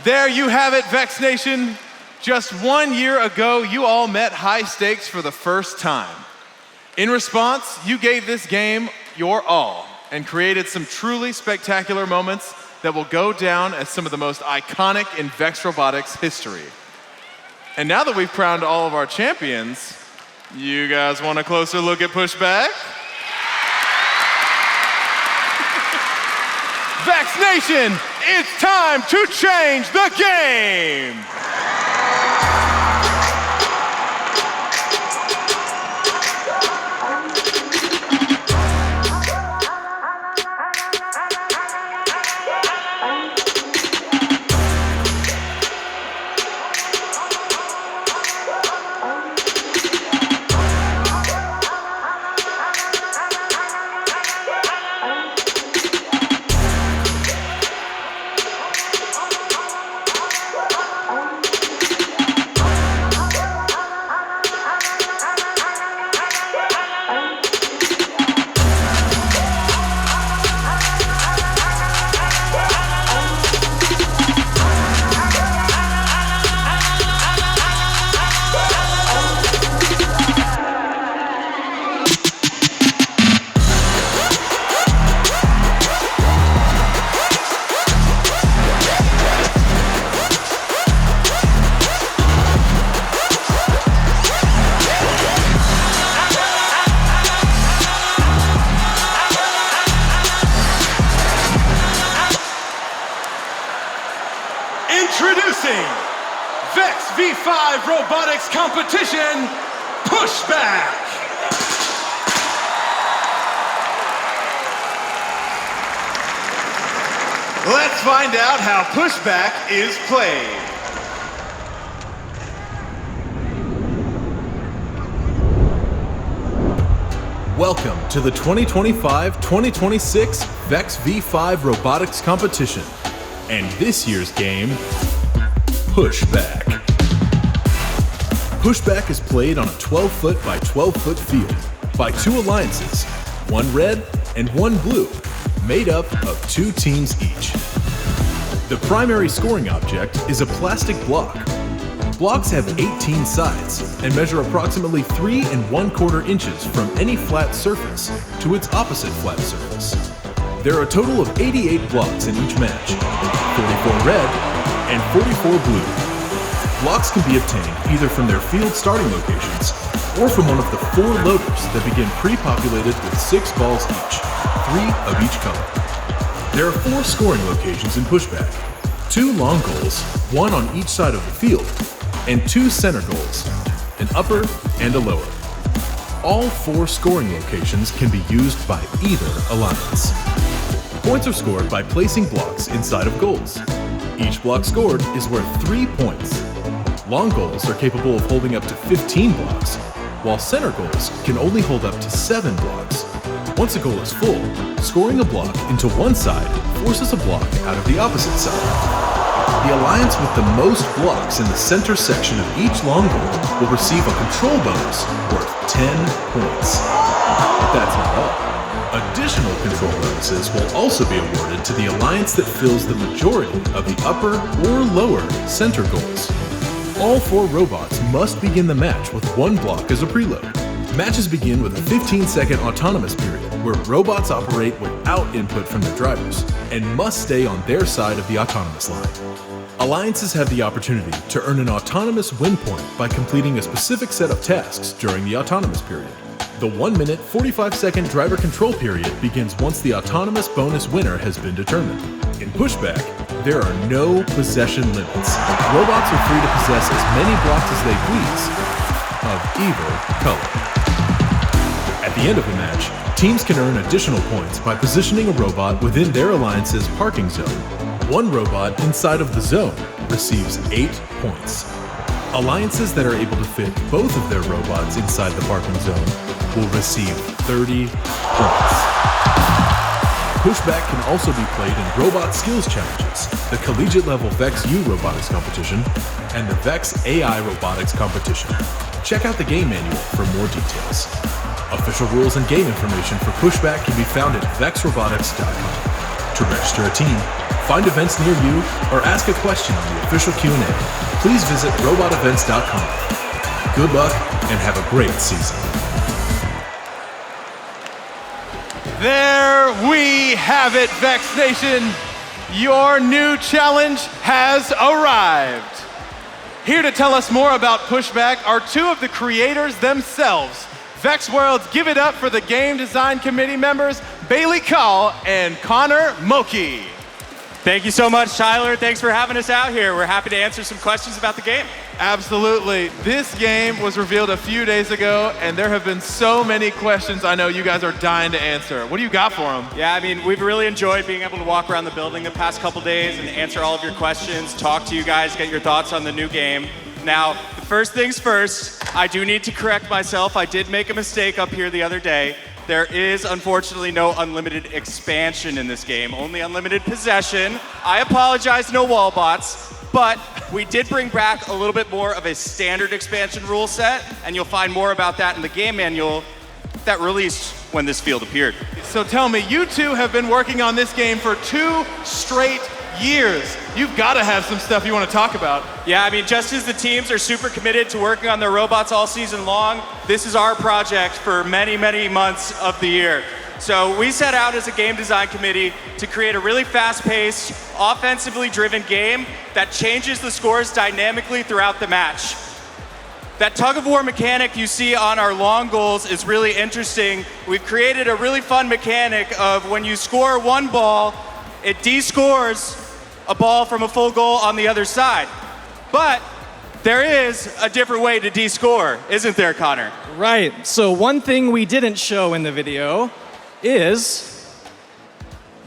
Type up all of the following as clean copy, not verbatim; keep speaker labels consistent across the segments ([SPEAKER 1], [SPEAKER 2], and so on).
[SPEAKER 1] There you have it, Vex Nation. Just 1 year ago, you all met high stakes for the first time. In response, you gave this game your all and created some truly spectacular moments that will go down as some of the most iconic in Vex Robotics history. And now that we've crowned all of our champions, you guys want a closer look at Pushback? Vex Nation, it's time to change the game! Introducing Vex V5 Robotics Competition, Pushback! Let's find out how Pushback is played. Welcome to the 2025-2026 Vex V5 Robotics Competition. And this year's game, Pushback. Pushback is played on a 12-foot by 12-foot field by two alliances, one red and one blue, made up of two teams each. The primary scoring object is a plastic block. Blocks have 18 sides and measure approximately 3 1/4 inches from any flat surface to its opposite flat surface. There are a total of 88 blocks in each match, 44 red and 44 blue. Blocks can be obtained either from their field starting locations or from one of the 4 loaders that begin pre-populated with 6 balls each, 3 of each color. There are 4 scoring locations in Pushback, 2 long goals, 1 on each side of the field, and 2 center goals, an upper and a lower. All 4 scoring locations can be used by either alliance. Points are scored by placing blocks inside of goals. Each block scored is worth 3 points. Long goals are capable of holding up to 15 blocks, while center goals can only hold up to 7 blocks. Once a goal is full, scoring a block into one side forces a block out of the opposite side. The alliance with the most blocks in the center section of each long goal will receive a control bonus worth 10 points. But that's not all. Additional control bonuses will also be awarded to the alliance that fills the majority of the upper or lower center goals. All 4 robots must begin the match with 1 block as a preload. Matches begin with a 15-second autonomous period where robots operate without input from their drivers and must stay on their side of the autonomous line. Alliances have the opportunity to earn an autonomous win point by completing a specific set of tasks during the autonomous period. The 1-minute, 45-second driver control period begins once the autonomous bonus winner has been determined. In Pushback, there are no possession limits. Robots are free to possess as many blocks as they please, of either color. At the end of the match, teams can earn additional points by positioning a robot within their alliance's parking zone. 1 robot inside of the zone receives 8 points. Alliances that are able to fit both of their robots inside the parking zone will receive 30 points. Pushback can also be played in Robot Skills Challenges, the collegiate level Vex U Robotics Competition, and the Vex AI Robotics Competition. Check out the game manual for more details. Official rules and game information for Pushback can be found at vexrobotics.com. To register a team, Find events near you or ask a question on the official Q&A. Please visit robotevents.com. Good luck and have a great season.
[SPEAKER 2] There we have it, Vex Nation. Your new challenge has arrived. Here to tell us more about Pushback are two of the creators themselves. Vex Worlds, give it up for the Game Design Committee members, Bailey Call and Connor Moki.
[SPEAKER 3] Thank you so much, Tyler. Thanks for having us out here. We're happy to answer some questions about the game.
[SPEAKER 2] Absolutely. This game was revealed a few days ago, and there have been so many questions I know you guys are dying to answer. What do you got for them?
[SPEAKER 3] Yeah, I mean, we've really enjoyed being able to walk around the building the past couple days and answer all of your questions, talk to you guys, get your thoughts on the new game. Now, the first things first, I do need to correct myself. I did make a mistake up here the other day. There is, unfortunately, no unlimited expansion in this game, only unlimited possession. I apologize, no wall bots, but we did bring back a little bit more of a standard expansion rule set, and you'll find more about that in the game manual that released when this field appeared.
[SPEAKER 2] So tell me, you two have been working on this game for 2 straight years. You've got to have some stuff you want to talk about.
[SPEAKER 3] Yeah, I mean, just as the teams are super committed to working on their robots all season long, this is our project for many, many months of the year. So we set out as a game design committee to create a really fast-paced, offensively driven game that changes the scores dynamically throughout the match. That tug-of-war mechanic you see on our long goals is really interesting. We've created a really fun mechanic of when you score one ball, it de-scores a ball from a full goal on the other side. But there is a different way to de-score, isn't there, Connor?
[SPEAKER 4] Right. So one thing we didn't show in the video is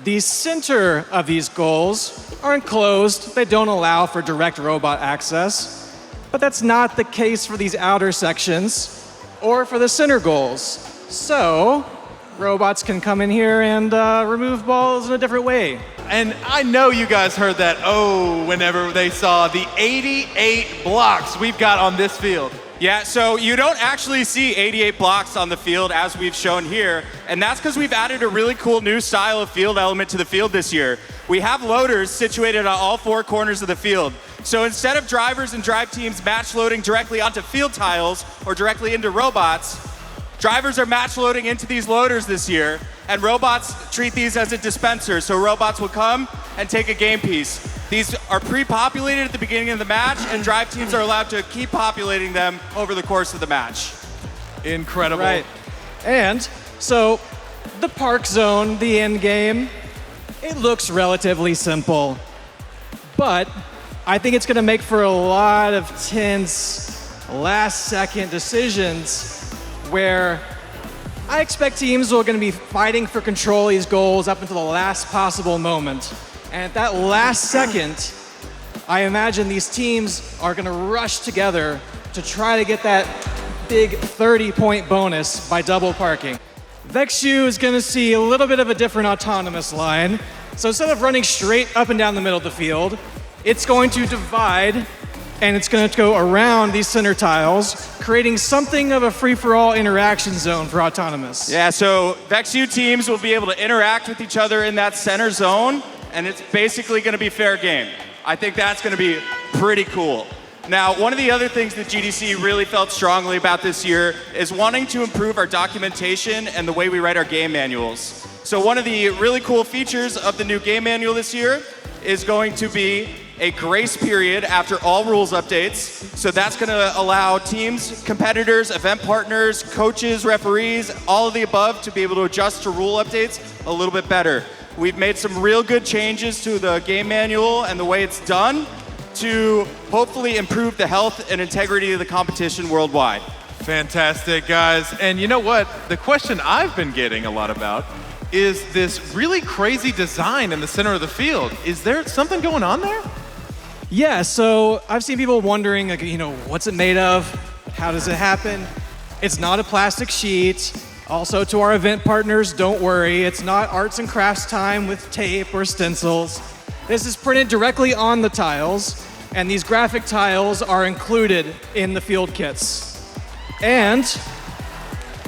[SPEAKER 4] the center of these goals are enclosed. They don't allow for direct robot access. But that's not the case for these outer sections or for the center goals. So robots can come in here and remove balls in a different way.
[SPEAKER 2] And I know you guys heard that whenever they saw the 88 blocks we've got on this field.
[SPEAKER 3] Yeah, so you don't actually see 88 blocks on the field as we've shown here, and that's because we've added a really cool new style of field element to the field this year. We have loaders situated on all 4 corners of the field. So instead of drivers and drive teams match loading directly onto field tiles or directly into robots, drivers are match loading into these loaders this year, and robots treat these as a dispenser. So robots will come and take a game piece. These are pre-populated at the beginning of the match, and drive teams are allowed to keep populating them over the course of the match.
[SPEAKER 2] Incredible.
[SPEAKER 4] Right. And so the park zone, the end game, it looks relatively simple. But I think it's going to make for a lot of tense last-second decisions where I expect teams are going to be fighting for control of these goals up until the last possible moment. And at that last second, I imagine these teams are going to rush together to try to get that big 30-point bonus by double parking. VexU is going to see a little bit of a different autonomous line. So instead of running straight up and down the middle of the field, it's going to divide, and it's going to go around these center tiles, creating something of a free-for-all interaction zone for autonomous.
[SPEAKER 3] Yeah, so VexU teams will be able to interact with each other in that center zone, and it's basically going to be fair game. I think that's going to be pretty cool. Now, one of the other things that GDC really felt strongly about this year is wanting to improve our documentation and the way we write our game manuals. So one of the really cool features of the new game manual this year is going to be a grace period after all rules updates. So that's going to allow teams, competitors, event partners, coaches, referees, all of the above to be able to adjust to rule updates a little bit better. We've made some real good changes to the game manual and the way it's done to hopefully improve the health and integrity of the competition worldwide.
[SPEAKER 2] Fantastic, guys. And you know what? The question I've been getting a lot about is this really crazy design in the center of the field. Is there something going on there?
[SPEAKER 4] Yeah, so I've seen people wondering, like, what's it made of? How does it happen? It's not a plastic sheet. Also, to our event partners, don't worry. It's not arts and crafts time with tape or stencils. This is printed directly on the tiles, and these graphic tiles are included in the field kits. And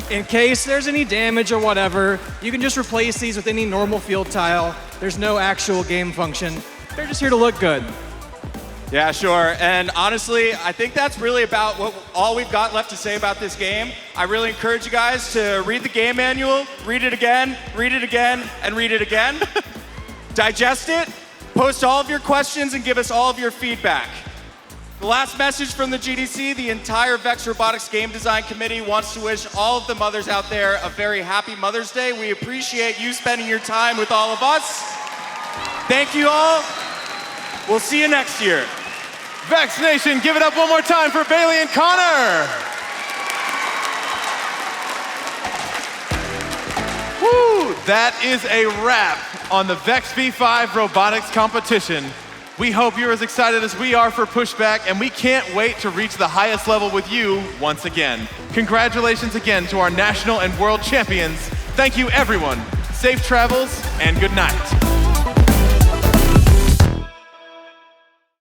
[SPEAKER 4] in case there's any damage or whatever, you can just replace these with any normal field tile. There's no actual game function. They're just here to look good.
[SPEAKER 3] Yeah, sure. And honestly, I think that's really about all we've got left to say about this game. I really encourage you guys to read the game manual, read it again, and read it again. Digest it, post all of your questions, and give us all of your feedback. The last message from the GDC, the entire Vex Robotics Game Design Committee wants to wish all of the mothers out there a very happy Mother's Day. We appreciate you spending your time with all of us. Thank you all. We'll see you next year.
[SPEAKER 2] Vex Nation, give it up one more time for Bailey and Connor. Woo! That is a wrap on the Vex V5 robotics competition. We hope you're as excited as we are for Pushback, and we can't wait to reach the highest level with you once again. Congratulations again to our national and world champions. Thank you, everyone. Safe travels and good night.